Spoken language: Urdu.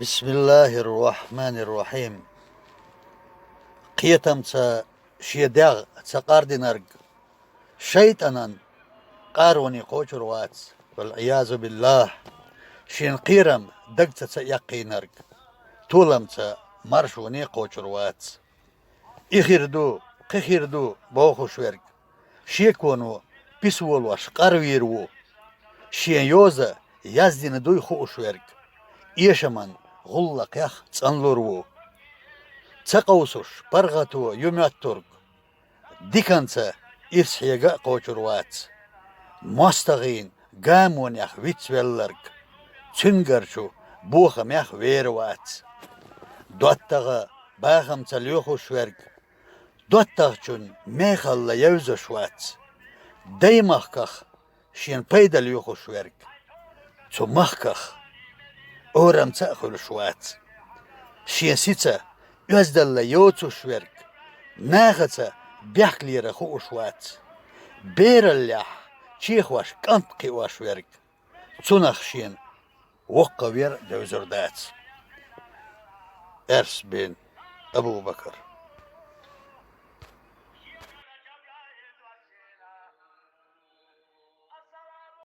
بسم الله الرحمن الرحيم. قيتم شيداغ قاردنرج شيطانا قاروني قوشر واتس والعياذ بالله. شين قيرم دقت يقينرج طولم مرشوني قوشر واتس إخيردو قخيردو بوخوش ورج شيكونو بيسول واش قرويرو شين يوزا يزدين دوي خوش ورج إيشمان غلق يخ تنلورو تقوسوش برغتو يوميات ترك ديكانسا إفسحيقا قوشروات مستغين قامون يخ ويتسويلرق تنقرشو بوخم يخ ويروات دواتغا باخم تليوخو شويرق دواتغشون ميخال يوزو شوات دايمخكخ شين بيدا ليوخو شويرق تو مخكخ أورم تأخل شوات شين سيتا يزدل يوتو شويرق ناغتا بيحكلير خو شوات بيرلح تشيخواش كنتقي واشويرق تونخ شين وقوير دوزردات. إرس بن أبو بكر.